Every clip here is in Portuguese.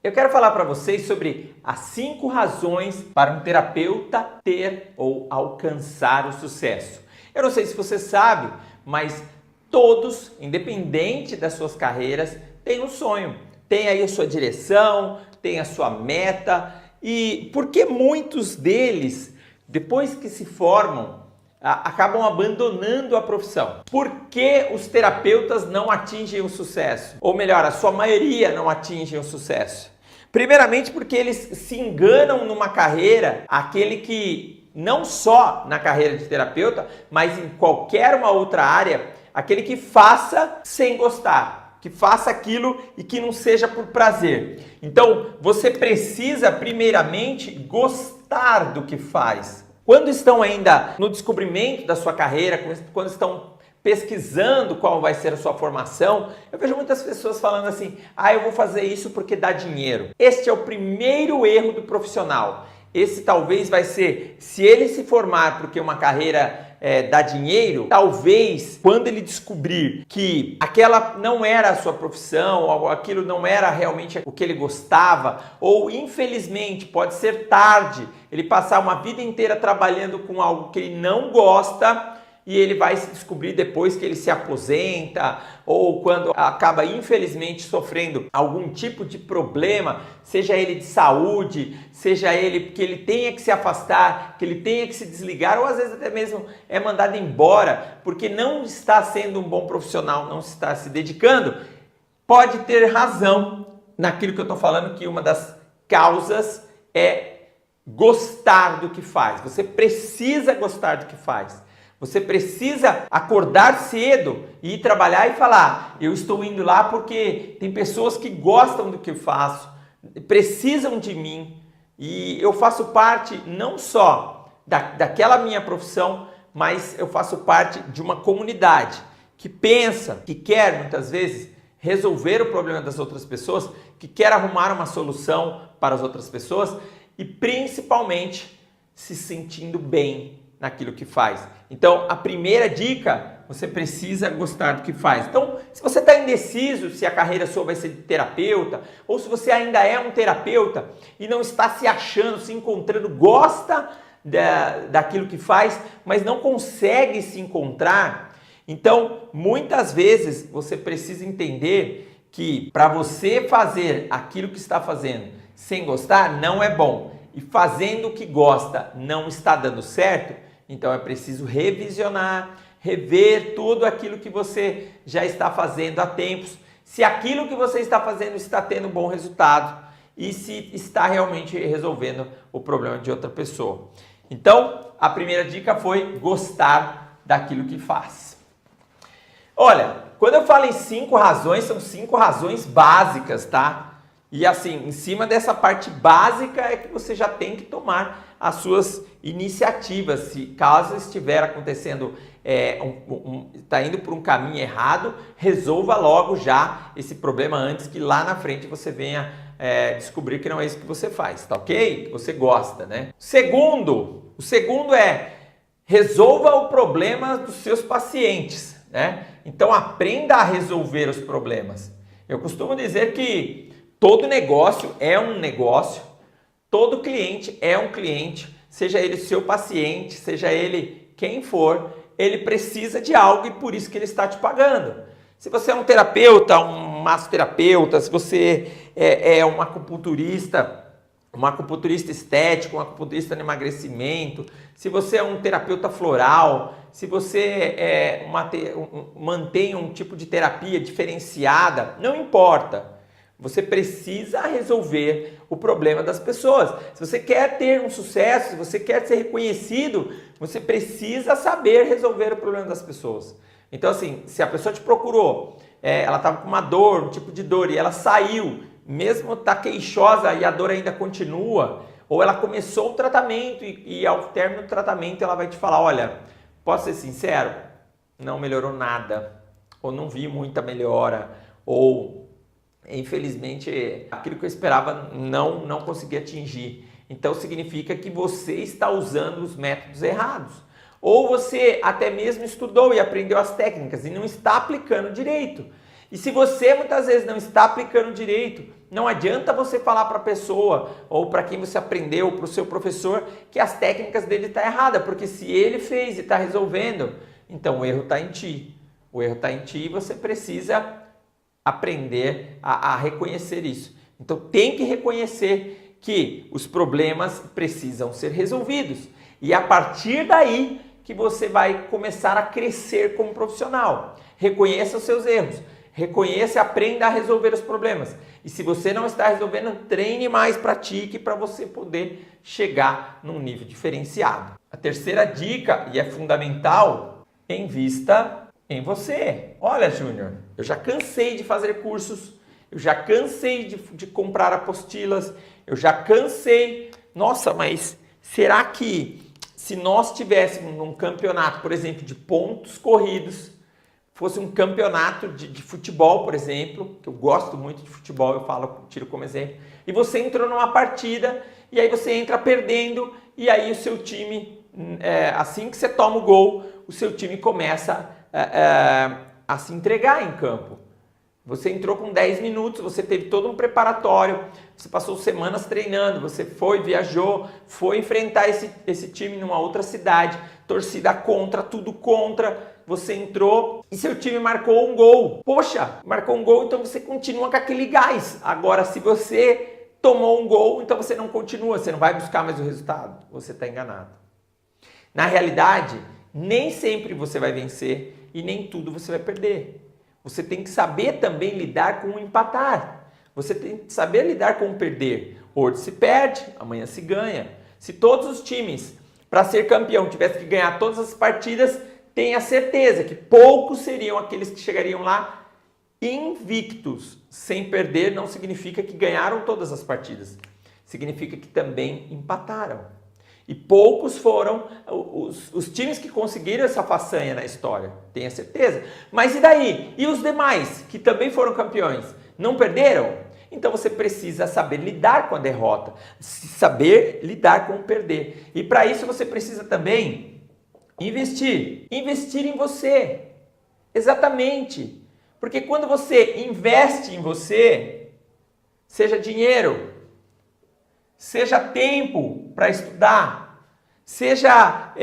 Eu quero falar para vocês sobre as 5 razões para um terapeuta ter ou alcançar o sucesso. Eu não sei se você sabe, mas todos, independente das suas carreiras, têm um sonho, tem aí a sua direção, tem a sua meta. E por que muitos deles, depois que se formam, acabam abandonando a profissão? Por que os terapeutas não atingem o sucesso? Ou melhor, a sua maioria não atingem o sucesso? Primeiramente porque eles se enganam numa carreira, aquele que não só na carreira de terapeuta, mas em qualquer uma outra área, aquele que faça sem gostar, que faça aquilo e que não seja por prazer. Então, você precisa primeiramente gostar do que faz. Quando estão ainda no descobrimento da sua carreira, quando estão pesquisando qual vai ser a sua formação, eu vejo muitas pessoas falando assim: eu vou fazer isso porque dá dinheiro. Este é o primeiro erro do profissional. Esse talvez vai ser, se ele se formar porque uma carreira dá dinheiro, talvez quando ele descobrir que aquela não era a sua profissão, ou aquilo não era realmente o que ele gostava, ou infelizmente pode ser tarde, ele passar uma vida inteira trabalhando com algo que ele não gosta, e ele vai se descobrir depois que ele se aposenta ou quando acaba infelizmente sofrendo algum tipo de problema, seja ele de saúde, seja ele que ele tenha que se afastar, que ele tenha que se desligar, ou às vezes até mesmo é mandado embora porque não está sendo um bom profissional, não está se dedicando. Pode ter razão naquilo que eu estou falando, que uma das causas é gostar do que faz. Você precisa gostar do que faz. Você precisa acordar cedo e ir trabalhar e falar: eu estou indo lá porque tem pessoas que gostam do que eu faço, precisam de mim, e eu faço parte não só daquela minha profissão, mas eu faço parte de uma comunidade que pensa, que quer muitas vezes resolver o problema das outras pessoas, que quer arrumar uma solução para as outras pessoas e principalmente se sentindo bem naquilo que faz. Então, a primeira dica, você precisa gostar do que faz. Então, se você está indeciso se a carreira sua vai ser de terapeuta, ou se você ainda é um terapeuta e não está se achando, se encontrando, gosta daquilo que faz, mas não consegue se encontrar, então, muitas vezes, você precisa entender que para você fazer aquilo que está fazendo sem gostar, não é bom. E fazendo o que gosta não está dando certo, então é preciso revisionar, rever tudo aquilo que você já está fazendo há tempos, se aquilo que você está fazendo está tendo bom resultado e se está realmente resolvendo o problema de outra pessoa. Então, a primeira dica foi gostar daquilo que faz. Olha, quando eu falo em 5 razões, são 5 razões básicas, tá? E assim, em cima dessa parte básica é que você já tem que tomar as suas iniciativas. Se caso estiver acontecendo, está indo por um caminho errado, resolva logo já esse problema antes que lá na frente você venha descobrir que não é isso que você faz, tá ok? Que você gosta, né? O segundo é resolva o problema dos seus pacientes, né? Então aprenda a resolver os problemas. Eu costumo dizer que todo negócio é um negócio, todo cliente é um cliente, seja ele seu paciente, seja ele quem for, ele precisa de algo e por isso que ele está te pagando. Se você é um terapeuta, um massoterapeuta, se você é um acupunturista estético, um acupunturista de emagrecimento, se você é um terapeuta floral, se você mantém um tipo de terapia diferenciada, não importa. Você precisa resolver o problema das pessoas. Se você quer ter um sucesso, se você quer ser reconhecido, você precisa saber resolver o problema das pessoas. Então assim, se a pessoa te procurou, ela estava com uma dor, um tipo de dor, e ela saiu, mesmo está queixosa e a dor ainda continua, ou ela começou o tratamento e ao término do tratamento ela vai te falar: olha, posso ser sincero? Não melhorou nada, ou não vi muita melhora, ou infelizmente aquilo que eu esperava não consegui atingir. Então significa que você está usando os métodos errados. Ou você até mesmo estudou e aprendeu as técnicas e não está aplicando direito. E se você muitas vezes não está aplicando direito, Não adianta você falar para a pessoa ou para quem você aprendeu, para o seu professor, que as técnicas dele estão erradas, porque se ele fez e está resolvendo, então o erro está em ti. O erro está em ti e você precisa aprender a reconhecer isso. Então tem que reconhecer que os problemas precisam ser resolvidos. E a partir daí que você vai começar a crescer como profissional. Reconheça os seus erros. Reconheça e aprenda a resolver os problemas. E se você não está resolvendo, treine mais, pratique para você poder chegar num nível diferenciado. A terceira dica, e é fundamental, invista em você. Olha, Júnior, eu já cansei de fazer cursos, eu já cansei de comprar apostilas, eu já cansei. Nossa, mas será que se nós tivéssemos um campeonato, por exemplo, de pontos corridos, fosse um campeonato de futebol, por exemplo, que eu gosto muito de futebol, tiro como exemplo, e você entrou numa partida, e aí você entra perdendo, e aí o seu time, assim que você toma o gol, o seu time começa a se entregar em campo. Você entrou com 10 minutos, você teve todo um preparatório, você passou semanas treinando, você viajou, foi enfrentar esse time numa outra cidade, torcida contra, tudo contra, você entrou e seu time marcou um gol. Poxa, marcou um gol, então você continua com aquele gás. Agora, se você tomou um gol, então você não continua, você não vai buscar mais o resultado, você está enganado. Na realidade, nem sempre você vai vencer e nem tudo você vai perder. Você tem que saber também lidar com o empatar. Você tem que saber lidar com o perder. Hoje se perde, amanhã se ganha. Se todos os times, para ser campeão, tivessem que ganhar todas as partidas, tenha certeza que poucos seriam aqueles que chegariam lá invictos. Sem perder não significa que ganharam todas as partidas. Significa que também empataram. E poucos foram os times que conseguiram essa façanha na história, tenha certeza. Mas e daí? E os demais, que também foram campeões, não perderam? Então você precisa saber lidar com a derrota, saber lidar com o perder. E para isso você precisa também investir. Investir em você. Exatamente. Porque quando você investe em você, seja dinheiro, seja tempo para estudar, seja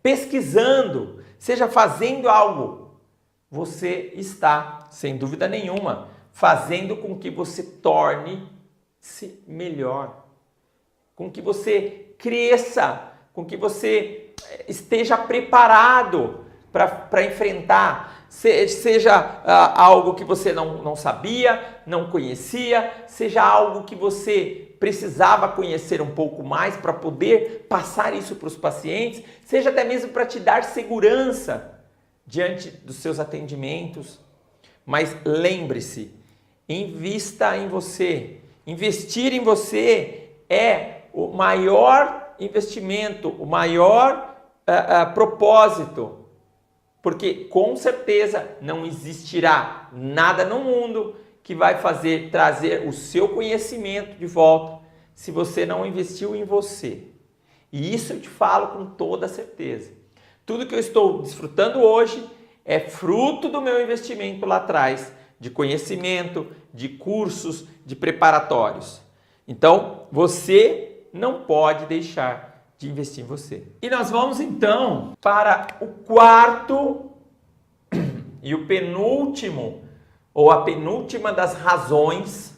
pesquisando, seja fazendo algo, você está, sem dúvida nenhuma, fazendo com que você torne-se melhor, com que você cresça, com que você esteja preparado para enfrentar, seja algo que você não sabia, não conhecia, seja algo que você precisava conhecer um pouco mais para poder passar isso para os pacientes, seja até mesmo para te dar segurança diante dos seus atendimentos. Mas lembre-se, invista em você. Investir em você é o maior investimento, o maior propósito, porque com certeza não existirá nada no mundo que vai trazer o seu conhecimento de volta se você não investiu em você. E isso eu te falo com toda certeza. Tudo que eu estou desfrutando hoje é fruto do meu investimento lá atrás, de conhecimento, de cursos, de preparatórios. Então, você não pode deixar de investir em você. E nós vamos então para o quarto e o penúltimo, ou a penúltima das razões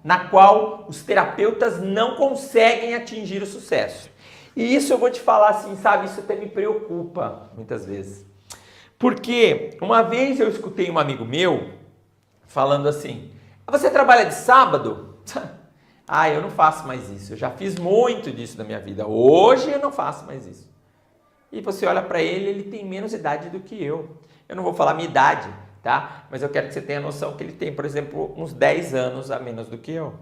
na qual os terapeutas não conseguem atingir o sucesso. E isso eu vou te falar assim, sabe, isso até me preocupa muitas vezes. Porque uma vez eu escutei um amigo meu falando assim: você trabalha de sábado? Eu não faço mais isso, eu já fiz muito disso na minha vida, hoje eu não faço mais isso. E você olha para ele, ele tem menos idade do que eu. Eu não vou falar minha idade, tá? Mas eu quero que você tenha noção que ele tem, por exemplo, uns 10 anos a menos do que eu.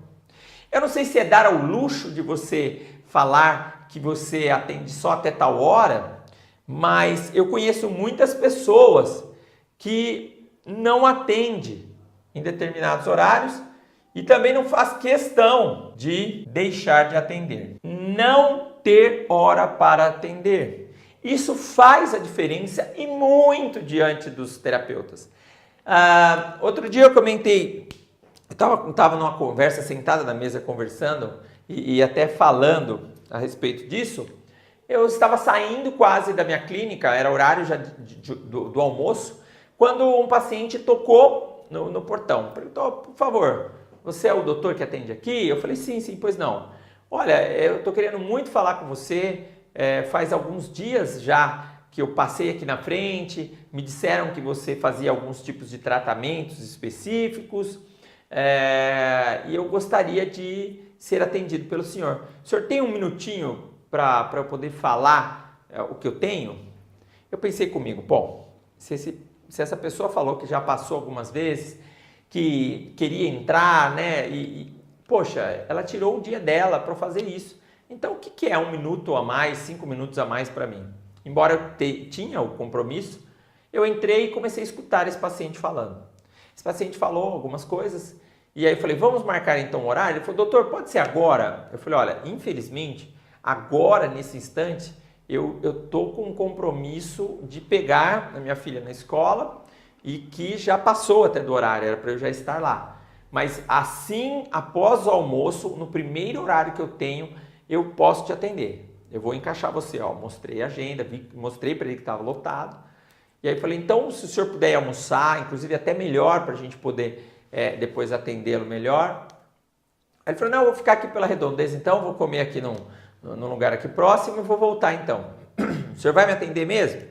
Eu não sei se é dar ao luxo de você falar que você atende só até tal hora, mas eu conheço muitas pessoas que não atendem em determinados horários e também não faz questão de deixar de atender. Não ter hora para atender. Isso faz a diferença e muito diante dos terapeutas. Outro dia eu comentei Eu estava numa conversa, sentada na mesa, conversando e até falando a respeito disso. Eu estava saindo quase da minha clínica, era horário já do almoço, quando um paciente tocou no portão. Perguntou, por favor, você é o doutor que atende aqui? Eu falei, sim, pois não. Olha, eu estou querendo muito falar com você, faz alguns dias já que eu passei aqui na frente, me disseram que você fazia alguns tipos de tratamentos específicos, e eu gostaria de ser atendido pelo senhor. O senhor tem um minutinho para eu poder falar o que eu tenho? Eu pensei comigo, bom, se essa pessoa falou que já passou algumas vezes, que queria entrar, né, poxa, ela tirou o dia dela para fazer isso. Então, o que é 1 minuto a mais, 5 minutos a mais para mim? Embora eu tinha o compromisso, eu entrei e comecei a escutar esse paciente falando. Esse paciente falou algumas coisas e aí eu falei, vamos marcar então um horário? Ele falou, doutor, pode ser agora? Eu falei, olha, infelizmente, agora, nesse instante, eu tô com um compromisso de pegar a minha filha na escola e que já passou até do horário, era para eu já estar lá. Mas assim, após o almoço, no primeiro horário que eu tenho, eu posso te atender. Eu vou encaixar você, ó. Mostrei a agenda, mostrei para ele que estava lotado. E aí falei, então, se o senhor puder almoçar, inclusive até melhor para a gente poder depois atendê-lo melhor. Aí ele falou, não, eu vou ficar aqui pela Redondeza, então, vou comer aqui num lugar aqui próximo e vou voltar então. O senhor vai me atender mesmo?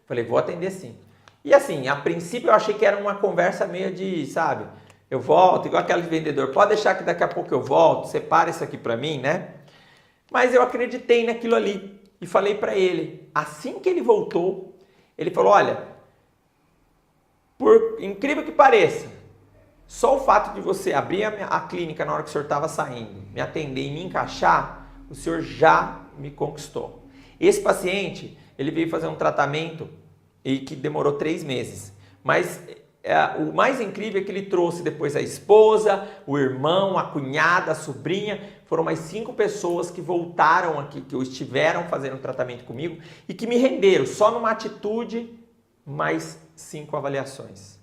Falei, vou atender sim. E assim, a princípio eu achei que era uma conversa meio de, sabe, eu volto, igual aquele vendedor, pode deixar que daqui a pouco eu volto, separa isso aqui para mim, né? Mas eu acreditei naquilo ali e falei para ele. Assim que ele voltou, ele falou, olha, por incrível que pareça, só o fato de você abrir a clínica na hora que o senhor estava saindo, me atender e me encaixar, o senhor já me conquistou. Esse paciente, ele veio fazer um tratamento e que demorou 3 meses. Mas o mais incrível é que ele trouxe depois a esposa, o irmão, a cunhada, a sobrinha. Foram mais 5 pessoas que voltaram aqui, que estiveram fazendo um tratamento comigo e que me renderam só numa atitude, mais 5 avaliações.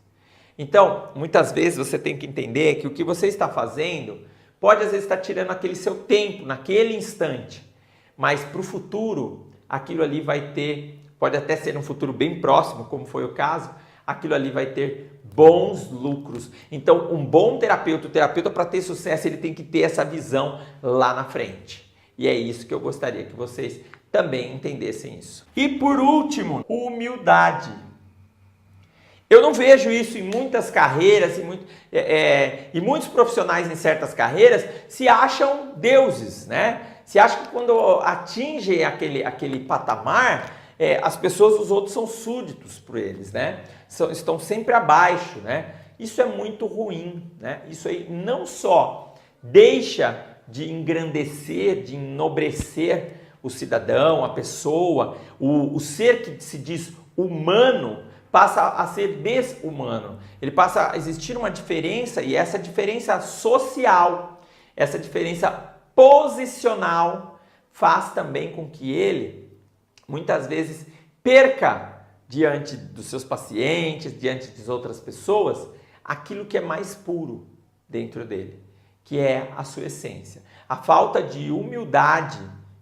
Então, muitas vezes você tem que entender que o que você está fazendo pode às vezes estar tirando aquele seu tempo, naquele instante, mas para o futuro, aquilo ali vai ter, pode até ser um futuro bem próximo, como foi o caso, aquilo ali vai ter bons lucros. Então, um bom terapeuta, o terapeuta para ter sucesso, ele tem que ter essa visão lá na frente. E é isso que eu gostaria que vocês também entendessem isso. E por último, humildade. Eu não vejo isso em muitas carreiras e muitos profissionais em certas carreiras se acham deuses, né? Se acham que quando atingem aquele patamar, as pessoas, os outros são súditos por eles, né? Estão sempre abaixo, né? Isso é muito ruim, né? Isso aí não só deixa de engrandecer, de enobrecer o cidadão, a pessoa, o ser que se diz humano, passa a ser desumano. Ele passa a existir uma diferença, e essa diferença social, essa diferença posicional faz também com que ele, muitas vezes, perca diante dos seus pacientes, diante das outras pessoas, aquilo que é mais puro dentro dele, que é a sua essência. A falta de humildade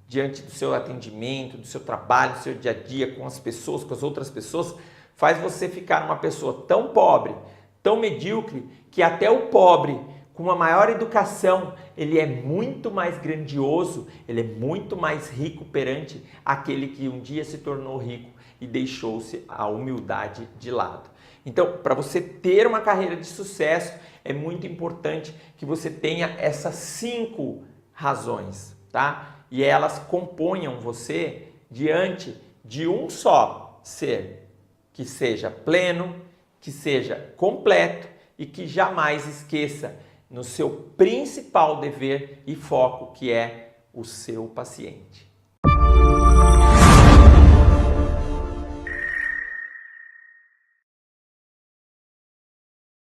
diante do seu atendimento, do seu trabalho, do seu dia a dia com as pessoas, com as outras pessoas, faz você ficar uma pessoa tão pobre, tão medíocre, que até o pobre, com uma maior educação, ele é muito mais grandioso, ele é muito mais rico perante aquele que um dia se tornou rico e deixou-se a humildade de lado. Então, para você ter uma carreira de sucesso, é muito importante que você tenha essas 5 razões, tá? E elas componham você diante de um só ser, que seja pleno, que seja completo e que jamais esqueça no seu principal dever e foco, que é o seu paciente.